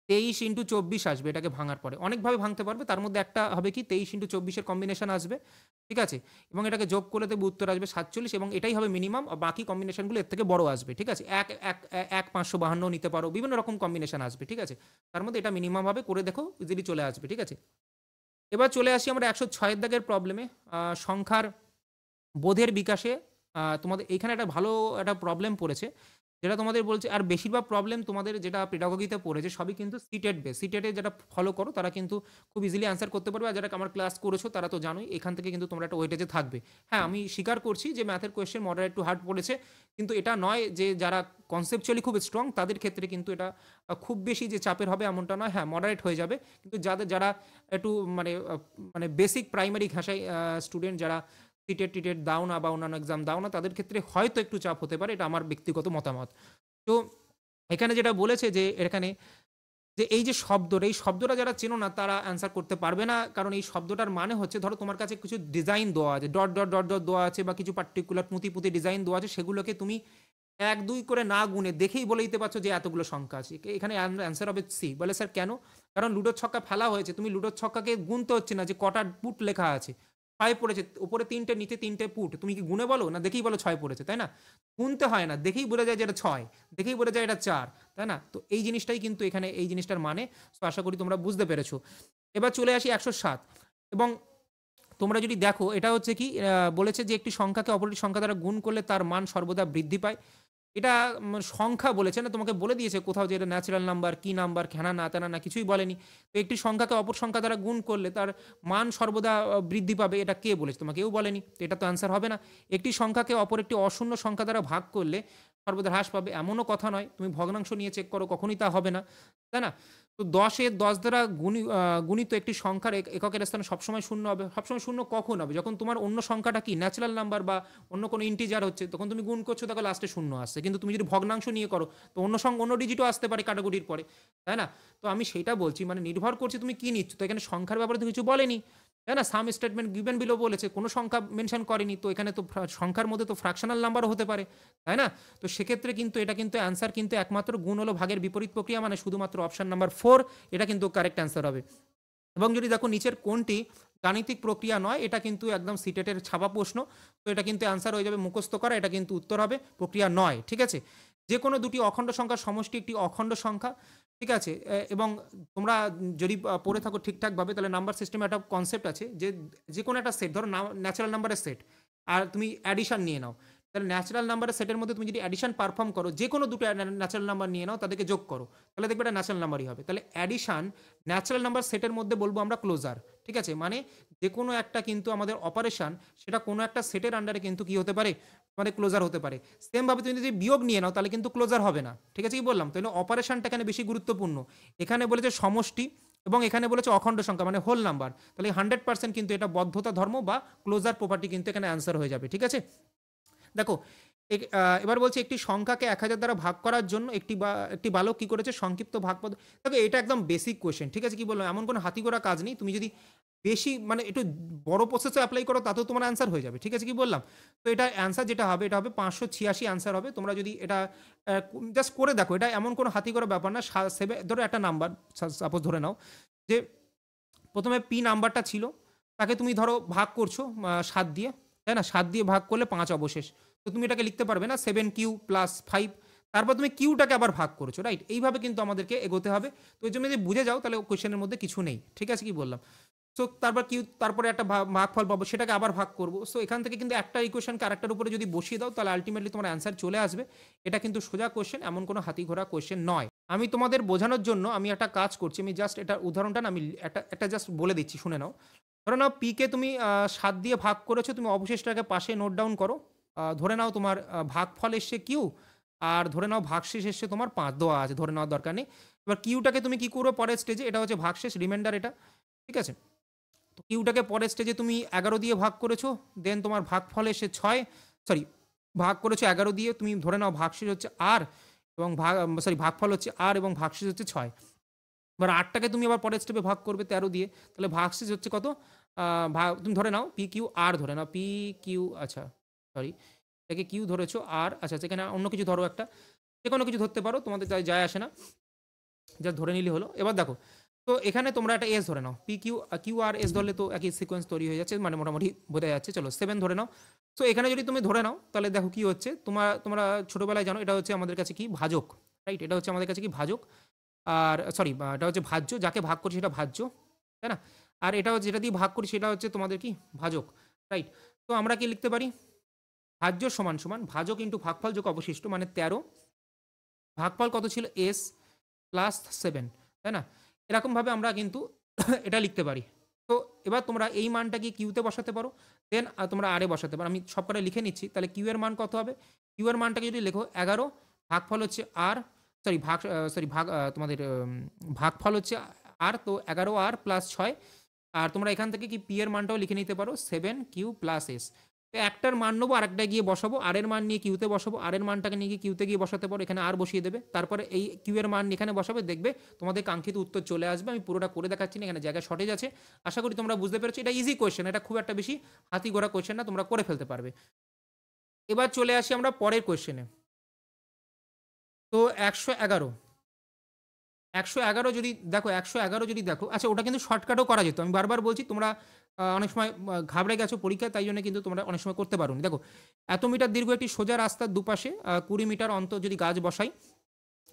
23 ইন্টু 24 আসবে, এটাকে ভাঙার পরে অনেকভাবে ভাঙতে পারবে, তার মধ্যে একটা হবে কি 23 ইন্টু 24-এর কম্বিনেশন আসবে। ঠিক আছে, এবং এটাকে যোগ করে দেবে, উত্তর আসবে 47, এবং এটাই হবে মিনিমাম, বাকি কম্বিনেশনগুলো এর থেকে বড় আসবে। ঠিক আছে, 552 নিতে পারো, বিভিন্ন রকম কম্বিনেশন আসবে। ঠিক আছে, তার মধ্যে এটা মিনিমাম হবে, করে দেখো ইজিলি চলে আসবে। ঠিক আছে, এবার চলে আসি আমরা ১০৬ দাগের প্রবলেমে। সংখ্যার বোধের বিকাশে তোমাদের এইখানে একটা ভালো একটা প্রবলেম পড়েছে। যেটা তোমাদের বলছে, আর বেশিরভাগ প্রবলেম তোমাদের যেটা পেডাগোগিতে পড়েছে সবই কিন্তু সিটেট বেস। সিটেটে যেটা ফলো করো তারা কিন্তু খুব ইজিলি অ্যান্সার করতে পারবে। আর যারা আমার ক্লাস করেছো তারা তো জানোই এখান থেকে কিন্তু তোমরা একটা ওয়েটেজে থাকবে। হ্যাঁ, আমি স্বীকার করছি যে ম্যাথের কোয়েশ্চেন মডারেট টু হার্ড পড়েছে। কিন্তু এটা নয় যে যারা কনসেপচুয়ালি খুব স্ট্রং তাদের ক্ষেত্রে কিন্তু এটা খুব বেশি যে চাপের হবে এমনটা নয়। হ্যাঁ, মডারেট হয়ে যাবে। কিন্তু যারা একটু মানে বেসিক প্রাইমারি ঘাসায় স্টুডেন্ট যারা সিটেট টিটেট দাও না বা অন্যান্য এক্সাম দাও না তাদের ক্ষেত্রে হয়তো একটু চাপ হতে পারে। এটা আমার ব্যক্তিগত মতামত। তো এখানে যেটা বলেছে যে এখানে যে এই যে শব্দটা, এই শব্দটা যারা চেনো না তারা অ্যান্সার করতে পারবে না। কারণ এই শব্দটার মানে হচ্ছে, ধরো তোমার কাছে কিছু ডিজাইন দেওয়া আছে, ডট ডট ডট ডট দেওয়া আছে বা কিছু পার্টিকুলার পুঁতি পুঁতি ডিজাইন দেওয়া আছে, সেগুলোকে তুমি ১-২ করে না গুনে দেখেই বলে দিতে পারছো যে এতগুলো সংখ্যা আছে। এখানে অ্যান্সার হবে সি। বলে স্যার কেন? কারণ লুডোর ছক্কা ফেলা হয়েছে, তুমি লুডোর ছক্কাকে গুনতে হচ্ছে না যে কটা পুট লেখা আছে। ৬ পড়েছে, উপরে ৩টে নিচে ৩টে পুট, তুমি কি গুনে বলো না দেখেই বলো ৬ পড়েছে, তাই না? গুনতে হয় না, দেখেই বোঝা যায় যে এটা ৬, দেখেই বোঝা যায় এটা ৪, তাই না? তো এই জিনিসটাই কিন্তু এখানে এই জিনিসটার মানে। তো আশা করি তোমরা বুঝতে পেরেছো। এবার চলে আসি ১০৭। এবং তোমরা যদি দেখো এটা হচ্ছে কি বলেছে যে একটি সংখ্যাকে অপরটি সংখ্যা দ্বারা গুণ করলে তার মান সর্বদা বৃদ্ধি পায়। এটা সংখ্যা বলেছে না, তোমাকে বলে দিয়েছে কোথাও যে এটা ন্যাচারাল নাম্বার, কি নাম্বার, খেনা না তেনা না, কিছুই বলেনি। তো একটি সংখ্যাকে অপর সংখ্যা দ্বারা গুণ করলে তার মান সর্বদা বৃদ্ধি পাবে, এটা কে বলেছে? তোমাকে কেউ বলেনি। তো এটা তো অ্যান্সার হবে না। একটি সংখ্যাকে অপর একটি অশূন্য সংখ্যা দ্বারা ভাগ করলে সর্বদা হ্রাস পাবে, এমনও কথা নয়। তুমি ভগ্নাংশ নিয়ে চেক করো, কখনই তা হবে না, তাই না? তো ১০ দ্বারা গুণিত একটি সংখ্যার এককের স্থানে সবসময় শূন্য হবে। সবসময় শূন্য কখন হবে? যখন তোমার অন্য সংখ্যাটা কি ন্যাচারাল নাম্বার বা অন্য কোনো ইন্টিজার হচ্ছে, তখন তুমি গুণ করছো, তখন লাস্টে শূন্য আসছে। কিন্তু তুমি যদি ভগ্নাংশ নিয়ে করো তো অন্য ডিজিটও আসতে পারে কাটাকুটির পরে, তাই না? তো আমি সেইটা বলছি, মানে নির্ভর করছে তুমি কি নিচ্ছ। তো এখানে সংখ্যার ব্যাপারে তো কিছু বলেনি, তাই না? সাম স্টেটমেন্ট গিভেন বিলো বলেছে, কোনো সংখ্যা মেনশন করেনি। তো এখানে তো সংখ্যার মধ্যে তো ফ্র্যাকশনাল নাম্বারও হতে পারে, তাই না? তো সেক্ষেত্রে কিন্তু এটা কিন্তু অ্যান্সার কিন্তু একমাত্র গুণ হলো ভাগের বিপরীত প্রক্রিয়া, মানে শুধুমাত্র অপশন নাম্বার 4 এটা কিন্তু কারেক্ট অ্যান্সার হবে। এবং যদি দেখো নিচের কোনটি গাণিতিক প্রক্রিয়া নয়, এটা কিন্তু একদম সিটেটের ছাপা প্রশ্ন। তো এটা কিন্তু অ্যান্সার হয়ে যাবে মুখস্থ করা, এটা কিন্তু উত্তর হবে প্রক্রিয়া নয়, ঠিক আছে? যে কোনো দুটি অখণ্ড সংখ্যার সমষ্টি একটি অখণ্ড সংখ্যা, ঠিক আছে? এবং তোমরা যদি পড়ে থাকো ঠিকঠাকভাবে, তাহলে নাম্বার সিস্টেমে একটা কনসেপ্ট আছে যে যে কোনো একটা সেট, ধরো ন্যাচারাল নাম্বারের সেট, আর তুমি অ্যাডিশন নিয়ে নাও। তাহলে ন্যাচারাল নাম্বারের সেটের মধ্যে তুমি যদি অ্যাডিশন পারফর্ম করো, যে কোনো দুটো ন্যাচারাল নাম্বার নিয়ে নাও, তাদেরকে যোগ করো, তাহলে দেখবে এটা ন্যাচারাল নাম্বারই হবে। তাহলে অ্যাডিশন ন্যাচারাল নাম্বার সেটের মধ্যে বলবো আমরা ক্লোজার, ঠিক আছে? মানে যে কোনো একটা কিন্তু আমাদের অপারেশন, সেটা কোনো একটা সেটের আন্ডারে কিন্তু কি হতে পারে, মানে ক্লোজার হতে পারে। সেমভাবে তুমি যদি বিয়োগ নিয়ে নাও তাহলে কিন্তু ক্লোজার হবে না, ঠিক আছে? কি বললাম? তাহলে অপারেশনটা এখানে বেশি গুরুত্বপূর্ণ। এখানে বলেছে সমষ্টি এবং এখানে বলেছে অখণ্ড সংখ্যা, মানে হোল নাম্বার। তাহলে 100% কিন্তু এটা বদ্ধতা ধর্ম বা ক্লোজার প্রপার্টি কিন্তু এখানে অ্যান্সার হয়ে যাবে, ঠিক আছে? দেখো এবার বলছে একটি সংখ্যাকে ১০০০ দ্বারা ভাগ করার জন্য একটি বালক কি করেছে, সংক্ষিপ্ত ভাগপদ। দেখো এটা একদম বেসিক কোয়েশ্চেন, ঠিক আছে? কি বললাম, এমন কোনো হাতি করা কাজ নেই। তুমি যদি বেশি মানে একটু বড় প্রসেসে অ্যাপ্লাই করো তাতেও তোমার অ্যান্সার হয়ে যাবে, ঠিক আছে? কি বললাম? তো এটা অ্যান্সার যেটা হবে, এটা হবে ৫৮৬ অ্যান্সার হবে। তোমরা যদি এটা জাস্ট করে দেখো, এটা এমন কোনো হাতি করা ব্যাপার না। ধরো একটা নাম্বার সাপোজ ধরে নাও যে প্রথমে পি নাম্বারটা ছিল, তাকে তুমি ধরো ভাগ করছো ৭ দিয়ে, তাই না? ৭ দিয়ে ভাগ করলে ৫ অবশেষ। তো তুমি এটাকে লিখতে পারবে না 7q প্লাস 5, তারপর তুমি কিউটাকে আবার ভাগ করেছো, রাইট? এইভাবে কিন্তু আমাদেরকে এগোতে হবে। তো এই জন্য যদি বুঝে যাও তাহলে কোয়েশ্চেনের মধ্যে কিছু নেই, ঠিক আছে? কি বললাম? সো তারপরে একটা ভাগফল পাবো, সেটাকে আবার ভাগ করবো। সো এখান থেকে কিন্তু একটা ইকুয়েশনকে আরেকটার উপরে যদি বসিয়ে দাও তাহলে আলটিমেটলি তোমার অ্যান্সার চলে আসবে। এটা কিন্তু সোজা কোয়েশ্চেন, এমন কোনো হাতি ঘোড়া কোয়েশ্চেন নয়। আমি তোমাদের বোঝানোর জন্য আমি একটা কাজ করছি, আমি জাস্ট এটার উদাহরণটা না আমি একটা জাস্ট বলে দিচ্ছি, শুনে নাও। ধরে নাও পিকে তুমি ৭ দিয়ে ভাগ করেছো, তুমি অবশিষ্টটাকে পাশে নোট ডাউন করো। ধরে নাও তোমার ভাগফল এসছে কিউ, আর ধরে নাও ভাগশেষ এসছে তোমার ৫ দেওয়া আছে, ধরে নেওয়ার দরকার নেই। এবার কিউটাকে তুমি কি করবে পরের স্টেজে, এটা হচ্ছে ভাগশেষ রিমাইন্ডার এটা, ঠিক আছে? তো কিউটাকে পরের স্টেজে তুমি ১১ দিয়ে ভাগ করেছো, দেন তোমার ভাগফল এসে ৬, সরি ভাগ করেছো ১১ দিয়ে, তুমি ধরে নাও ভাগশেষ হচ্ছে আর এবং ভাগফল হচ্ছে আর এবং ভাগশেষ হচ্ছে ৬। এবার ৮টাকে তুমি আবার পরের স্টেপে ভাগ করবে ১৩ দিয়ে, তাহলে ভাগশেষ হচ্ছে কত? তুমি ধরে নাও পি কিউ আর, ধরে নাও পি কিউ, আচ্ছা সরি এটাকে কিউ ধরেছো আর, আচ্ছা এখানে অন্য কিছু ধরো, একটা যে কোনো কিছু ধরতে পারো, তোমাদের যায় আসে না, যা ধরে নিলে হলো। এবার দেখো, তো এখানে তোমরা একটা এস ধরে নাও, কিউ আর এস ধরলে তো একই সিকোয়েন্স তৈরি হয়ে যাচ্ছে, মানে মোটামুটি বোঝা যাচ্ছে। চলো 7 ধরে নাও। তো এখানে যদি তুমি ধরে নাও তাহলে দেখো কি হচ্ছে, তোমরা ছোটোবেলায় জানো এটা হচ্ছে আমাদের কাছে কি ভাজক, রাইট? এটা হচ্ছে আমাদের কাছে কি ভাজক, আর সরি এটা হচ্ছে ভাজ্য, যাকে ভাগ করছি সেটা ভাজ্য, তাই না? আর এটাও যেটা দিয়ে ভাগ করি সেটা হচ্ছে তোমাদের কি ভাজক, রাইট? তো আমরা কি লিখতে পারি, ভাজ্য সমান সমান ভাজক ইন্টু ভাগফল যোগ অবশিষ্ট, মানে 13, ভাগফল কত ছিল এস প্লাস 7, তাই না? এরকমভাবে আমরা কিন্তু এটা লিখতে পারি। তো এবার তোমরা এই মানটা কি কিউতে বসাতে পারো, দেন তোমরা আরে বসাতে পারো। আমি সব কটা লিখে নিচ্ছি। তাহলে কিউ এর মান কত হবে, কিউ এর মানটাকে যদি লেখো 11, ভাগফল হচ্ছে আর, সরি ভাগ তোমাদের ভাগফল হচ্ছে আর, তো 11 আর প্লাস 6। আর তোমরা এখান থেকে কি পি এর মানটাও লিখে নিতে পারো 7 কিউ প্লাস এস। তো একটার মান নেবো, আরেকটা গিয়ে বসাবো, আর এর মান নিয়ে কিউতে বসাবো, আর এর মানটাকে নিয়ে গিয়ে কিউতে গিয়ে বসাতে পারো, এখানে আর বসিয়ে দেবে, তারপরে এই কিউ এর মান এখানে বসাবে, দেখবে তোমাদের কাঙ্ক্ষিত উত্তর চলে আসবে। আমি পুরোটা করে দেখাচ্ছি না, এখানে জায়গা শর্টেজ আছে। আশা করি তোমরা বুঝতে পেরেছো, এটা ইজি কোয়েশ্চেন, এটা খুব একটা বেশি হাতি ঘোরা কোয়েশ্চেন না, তোমরা করে ফেলতে পারবে। এবার চলে আসি আমরা পরের কোয়েশ্চেনে। তো 111, 111 যদি দেখো, 111 যদি দেখো, আচ্ছা ওটা কিন্তু শর্টকাটও করা যেত। আমি বারবার বলছি, তোমরা অনেক সময় ঘাবড়ে গেছো পরীক্ষায়, তাই জন্য কিন্তু তোমরা অনেক সময় করতে পারো। দেখো, এত মিটার দীর্ঘ একটি সোজা রাস্তার দুপাশে 20 মিটার অন্তর যদি গাছ বসাই,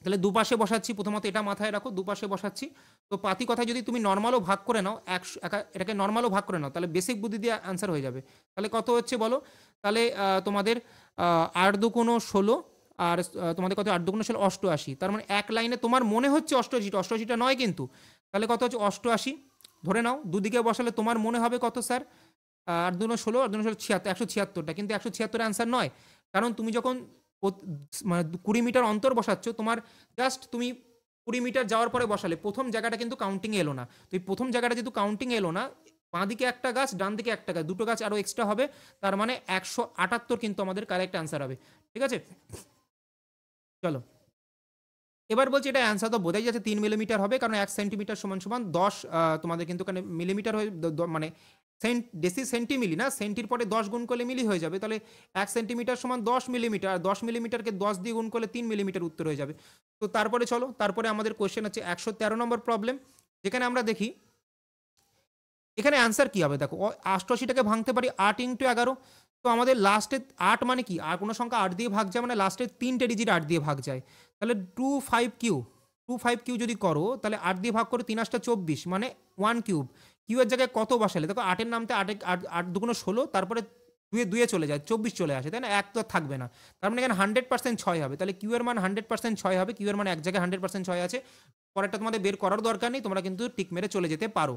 তাহলে দুপাশে বসাচ্ছি, প্রথমত এটা মাথায় রাখো, দুপাশে বসাচ্ছি। তো পাতি কথায় যদি তুমি নর্মালও ভাগ করে নাও, এটাকে নর্মালও ভাগ করে নাও, তাহলে বেসিক বুদ্ধি দিয়ে অ্যান্সার হয়ে যাবে। তাহলে কত হচ্ছে বলো, তাহলে তোমাদের 8 দুগুণ 16, আর তোমাদের কত 8 দুগুণ 16, 88। তার মানে এক লাইনে তোমার মনে হচ্ছে 88, 88টা নয় কিন্তু। তাহলে কত হচ্ছে 88 ধরে নাও, দুদিকে বসালে তোমার মনে হবে কত স্যার, 8 দুগুণ 16, 8 দুগুণ 16 76, 176টা, কিন্তু 176 অ্যান্সার নয়। কারণ তুমি যখন মানে 20 মিটার অন্তর বসাচ্ছ, তোমার জাস্ট তুমি 20 মিটার যাওয়ার পরে বসালে, প্রথম জায়গাটা কিন্তু কাউন্টিং এলো না। তো এই প্রথম জায়গাটা যেহেতু কাউন্টিং এলো না, বাঁ দিকে একটা গাছ, ডান দিকে একটা গাছ, দুটো গাছ আরও এক্সট্রা হবে, তার মানে 178 কিন্তু আমাদের কারেক্ট অ্যান্সার হবে। ঠিক আছে, চলো এবার বলছি, এটা অ্যান্সার তো বোঝাই যাচ্ছে 3 মিলিমিটার হবে, কারণ 1 সেন্টিমিটার সমান সমান 10, তোমাদের কিন্তু এখানে মিলিমিটার হয়ে মানে সেন্টিমিলি না, সেন্টির পরে 10 গুণ করলে মিলি হয়ে যাবে। তাহলে 1 সেন্টিমিটার সমান 10 মিলিমিটার, আর 10 মিলিমিটারকে 10 দিয়ে গুণ করলে 3 মিলিমিটার উত্তর হয়ে যাবে। তো তারপরে চলো, তারপরে আমাদের কোয়েশ্চেন হচ্ছে 113 নম্বর প্রবলেম, যেখানে আমরা দেখি এখানে অ্যান্সার কী হবে। দেখো, 88টাকে ভাঙতে পারি 8 ইন্টু 11। তো আমাদের লাস্টে 8 মানে কি, আর কোনো সংখ্যা 8 দিয়ে ভাগ যায়, মানে লাস্টে 3টে ডিজিট 8 দিয়ে ভাগ যায়। তাহলে 25 কিউ যদি করো, তাহলে 8 দিয়ে ভাগ করে 3 8টা 24, মানে 1 কিউব। কিউয়ের জায়গায় কত বসালে, দেখো 8-এর নামতে 8 দুগুণ 16, তারপরে 2 চলে যায়, 24 চলে আসে, তাই না? 1 তো থাকবে না, তার মানে এখানে 100% 6 হবে। তাহলে কিউয়ের মান 100% 6 হবে, কিউয়ের মান এক জায়গায় 100% 6 আছে। পরেরটা তোমাদের বের করার দরকার নেই, তোমরা কিন্তু টিক মেরে চলে যেতে পারো।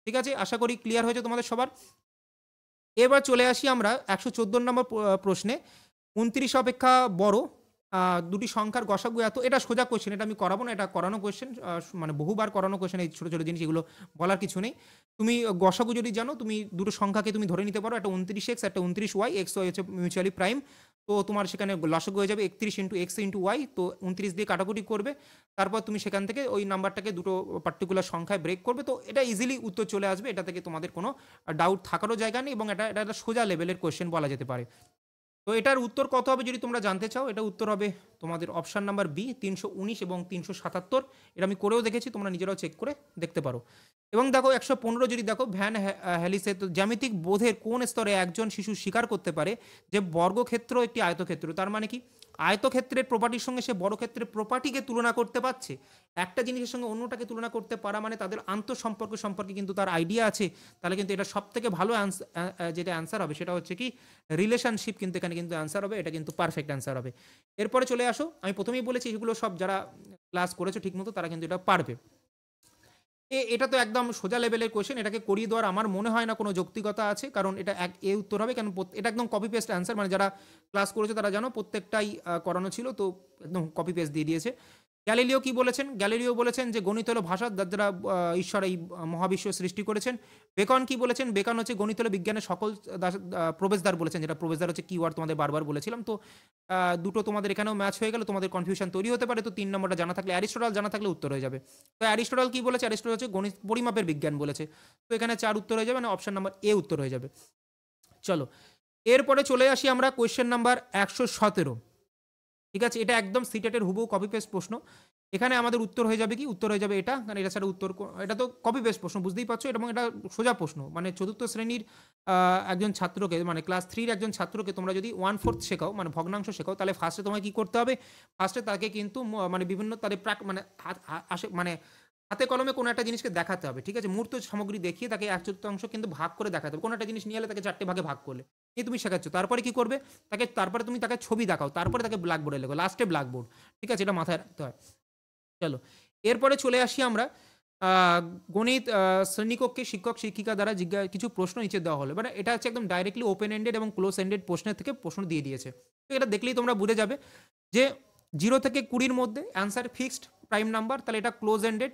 ঠিক আছে, আশা করি ক্লিয়ার হয়েছে তোমাদের সবার। এবার চলে আসি আমরা 114 নম্বর প্রশ্নে। 29 অপেক্ষা বড় দুটি সংখ্যার গসাগু এত, এটা সোজা কোয়েশ্চেন, এটা আমি করাবো না, এটা করানো কোয়েশ্চেন, মানে বহুবার করানো কোয়েশ্চেন, এই ছোটো ছোটো জিনিস, এগুলো বলার কিছু নেই। তুমি গসাগু যদি জানো, তুমি দুটো সংখ্যাকে তুমি ধরে নিতে পারো, একটা 29x, একটা 29y, এক্স ওয়াই হচ্ছে মিউচুয়ালি প্রাইম। তো তোমার সেখানে লসাগু হয়ে যাবে 31 ইন্টু এক্স ইন্টু ওয়াই। তো 29 দিয়ে কাটাকুটি করবে, তারপর তুমি সেখান থেকে ওই নাম্বারটাকে দুটো পার্টিকুলার সংখ্যায় ব্রেক করবে। তো এটা ইজিলি উত্তর চলে আসবে, এটা থেকে তোমাদের কোনো ডাউট থাকারও জায়গা নেই, এবং এটা এটা একটা সোজা লেভেলের কোয়েশ্চেন বলা যেতে পারে। তো এটার উত্তর কত হবে যদি তোমরা জানতে চাও, এটা উত্তর হবে তোমাদের অপশান নাম্বার বি, 319 এবং 377। এটা আমি করেও দেখেছি, তোমরা নিজেরাও চেক করে দেখতে পারো। এবং দেখো 115 যদি দেখো, ভ্যান হ্যালিসে, তো জ্যামিতিক বোধের কোন স্তরে একজন শিশু স্বীকার করতে পারে যে বর্গক্ষেত্র একটি আয়তক্ষেত্র। তার মানে কি, আয়তক্ষেত্রের প্রপার্টির সঙ্গে সে বর্গক্ষেত্রের প্রপার্টিকে তুলনা করতে পারছে। একটা জিনিসের সঙ্গে অন্যটাকে তুলনা করতে পারা মানে তাদের আন্তঃসম্পর্ক সম্পর্কে কিন্তু তার আইডিয়া আছে। তাহলে কিন্তু এটা সব থেকে ভালো যেটা অ্যান্সার হবে সেটা হচ্ছে কি রিলেশনশিপ, কিন্তু এখানে কিন্তু অ্যান্সার হবে, এটা কিন্তু পারফেক্ট অ্যান্সার হবে। এরপরে চলে আসো, আমি প্রথমেই বলেছি এগুলো সব যারা ক্লাস করেছো ঠিকমতো তারা কিন্তু এটা পারবে। এটা তো একদম সোজা লেভেলের কোয়েশ্চেন, এটাকে করিয়ে দেওয়ার আমার মনে হয় না কোনো যৌক্তিকতা আছে, কারণ এটা এ উত্তর হবে, কারণ এটা একদম কপি পেস্ট অ্যান্সার, মানে যারা ক্লাস করেছে তারা জানো প্রত্যেকটাই করানো ছিল, তো একদম কপি পেস্ট দিয়ে দিয়েছে। গ্যালিলিও কি বলেছেন, গ্যালিলিও বলেছেন যে গণিত হলো ভাষা যারা ঈশ্বর এই মহাবিশ্ব সৃষ্টি করেছেন। বেকন কি বলেছেন, বেকন হচ্ছে গণিত হলো বিজ্ঞানের সকল প্রবেশদ্বার বলেছেন, যেটা প্রবেশদ্বার হচ্ছে কিওয়ার্ড তোমাদের বারবার বলেছিলাম। তো দুটো তোমাদের এখানেও ম্যাচ হয়ে গেল, তোমাদের কনফিউশন তৈরি হতে পারে। তো 3 নম্বরটা জানা থাকলে, অ্যারিস্টটল জানা থাকলে উত্তর হয়ে যাবে। তো অ্যারিস্টটল কি বলেছে, অ্যারিস্টটল হচ্ছে গণিত পরিমাপের বিজ্ঞান বলেছে। তো এখানে 4 উত্তর হয়ে যাবে, মানে অপশন নাম্বার এ উত্তর হয়ে যাবে। চলো এরপরে চলে আসি আমরা কোয়েশ্চেন নাম্বার 117। ঠিক আছে, এটা একদম সিটেটের হুবহু কপি পেস্ট প্রশ্ন। এখানে আমাদের উত্তর হয়ে যাবে কি, উত্তর হয়ে যাবে এটা, কারণ এটা ছাড়া উত্তর, এটা তো কপি পেস্ট প্রশ্ন বুঝতেই পারছো, এবং এটা সোজা প্রশ্ন। মানে চতুর্থ শ্রেণীর একজন ছাত্রকে, মানে ক্লাস 3-র একজন ছাত্রকে তোমরা যদি 1/4 শেখাও, মানে ভগ্নাংশ শেখাও, তাহলে ফার্স্টে তোমায় কী করতে হবে, ফার্স্টে তাকে কিন্তু মানে বিভিন্ন তাদের মানে হাতে কলমে কোনো একটা জিনিসকে দেখাতে হবে। ঠিক আছে? মূর্ত সামগ্রী দেখিয়ে তাকে ১/৪ কিন্তু ভাগ করে দেখাতে হবে। কোনো একটা জিনিস নিয়ে এলে তাকে ৪ টে ভাগে ভাগ করলে। এই তুমি শেখাচ্ছ। তারপরে কি করবে? তারপরে তুমি তাকে ছবি দেখাও। তারপরে তাকে ব্ল্যাকবোর্ডে লেখো। লাস্টে ব্ল্যাকবোর্ড। ঠিক আছে? এটা মাথায় রাখতে হয়। চলো। এরপরে চলে আসি আমরা আ গণিত শ্রেণীকক্ষে শিক্ষক-শিক্ষিকা দ্বারা কিছু প্রশ্ন নিচে দেওয়া হলো। মানে এটা হচ্ছে একদম ডাইরেক্টলি ওপেন এন্ডেড এবং ক্লোজ এন্ডেড প্রশ্নের থেকে প্রশ্ন দিয়ে দিয়েছে। তো এটা দেখলেই তোমরা বুঝে যাবে যে 0 থেকে 20 র মধ্যে অ্যান্সার ফিক্সড প্রাইম নাম্বার, তাহলে এটা ক্লোজ এন্ডেড।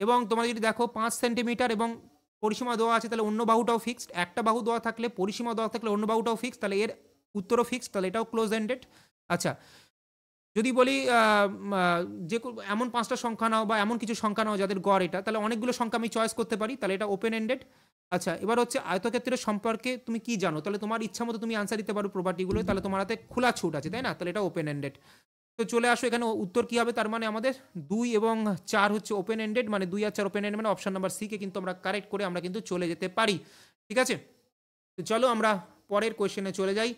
এবং তোমরা যদি দেখো ৫ সেন্টিমিটার এবং পরিসীমা দেওয়া আছে, তাহলে অন্য বাহুটাও ফিক্সড। একটা বাহু দেওয়া থাকলে, পরিসীমা দেওয়া থাকলে অন্য বাহুটাও ফিক্সড, তাহলে এর উত্তরও ফিক্সড, তাহলে এটাও ক্লোজ এন্ডেড। আচ্ছা, যদি বলি এমন ৫ টা সংখ্যা নাও বা এমন কিছু সংখ্যা নাও যাদের গড় এটা, তাহলে অনেকগুলো সংখ্যা আমি চয়েস করতে পারি, তাহলে এটা ওপেন এন্ডেড। আচ্ছা, এবার হচ্ছে আয়তক্ষেত্রের সম্পর্কে তুমি কি জানো? তাহলে তোমার ইচ্ছা মতো তুমি আনসার দিতে পারো প্রপার্টিগুলো, তাহলে তোমার হাতে খোলা ছুট আছে, তাই না? তাহলে এটা ওপেন এন্ডেড। তো চলে আসো এখানে উত্তর কি হবে? তার মানে আমাদের ২ এবং ৪ হচ্ছে ওপেন এন্ডেড, মানে ২ আর ৪ ওপেন এন্ডেড, মানে অপশন নাম্বার সি কে কিন্তু আমরা কারেক্ট করে আমরা কিন্তু চলে যেতে পারি। ঠিক আছে? তো চলো আমরা পরের কোয়েশ্চেনে চলে যাই।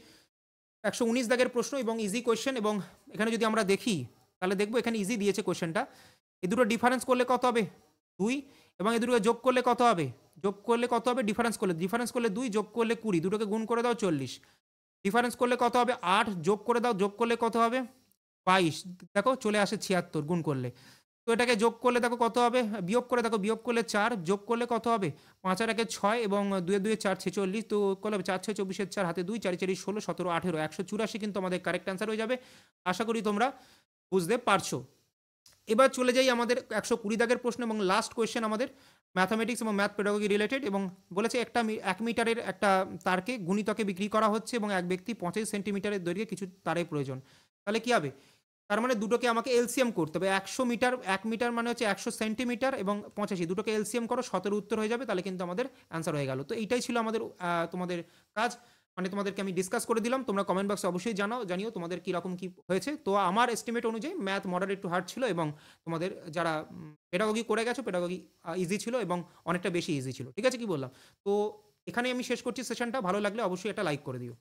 ১১৯ দাগের প্রশ্ন এবং ইজি কোয়েশ্চেন, এবং এখানে যদি আমরা দেখি তাহলে দেখব এখানে ইজি দিয়েছে কোয়েশ্চেনটা। এই দুটো ডিফারেন্স করলে কত হবে? ২, এবং এই দুটোকে যোগ করলে কত হবে? যোগ করলে কত হবে? ডিফারেন্স করলে ২, যোগ করলে ২০, দুটোকে গুণ করে দাও ৪০। ডিফারেন্স করলে কত হবে? ৮, যোগ করে দাও, যোগ করলে কত হবে? ২২। দেখো চলে আসে ৭৬ গুণ করলে। তো এটাকে যোগ করলে দেখো কত হবে? বিয়োগ করে দেখো, বিয়োগ করলে ৪, যোগ করলে কত হবে? ৫ আর ১ ৬ এবং ২ এর ২ ৪, ৪৬। তো করলে হবে ৪ ৬ ২৪ এর ৪, হাতে ২, ৪ ৪ ১৬, ১৭ ১৮, ১৮৪ কিন্তু আমাদের কারেক্ট অ্যান্সার হয়ে যাবে। আশা করি তোমরা বুঝতে পারছো। এবার চলে যাই আমাদের ১২০ দাগের প্রশ্ন এবং লাস্ট কোয়েশ্চেন আমাদের ম্যাথামেটিক্স এবং ম্যাথ পেডাগজি রিলেটেড, এবং বলেছে ১ মিটারের একটা তারকে গুণিতকে বিক্রি করা হচ্ছে এবং এক ব্যক্তি ৮৫ সেন্টিমিটারের দৈর্ঘ্যে কিছু তারের প্রয়োজন। তাহলে কি হবে? তার মানে দুটোকে আমাকে এলসিএম করতে হবে। ১০০ মিটার, ১ মিটার মানে হচ্ছে ১০০ সেন্টিমিটার এবং ৮৫, দুটোকে এলসিএম করো, ১৭ উত্তর হয়ে যাবে। তাহলে কিন্তু আমাদের অ্যান্সার হয়ে গেল। তো এইটাই ছিল আমাদের তোমাদের কাজ। মানে তোমাদেরকে আমি ডিসকাস করে দিলাম। তোমরা কমেন্ট বক্সে অবশ্যই জানিও তোমাদের কিরকম কি হয়েছে। তো আমার এস্টিমেট অনুযায়ী ম্যাথ মডারেট টু হার্ড ছিল, এবং তোমাদের যারা পেডাগজি করে গেছো পেডাগজি ইজি ছিল এবং অনেকটা বেশি ইজি ছিল। ঠিক আছে? কি বললাম? তো এখানেই আমি শেষ করছি সেশনটা। ভালো লাগলে অবশ্যই একটা লাইক করে দিও।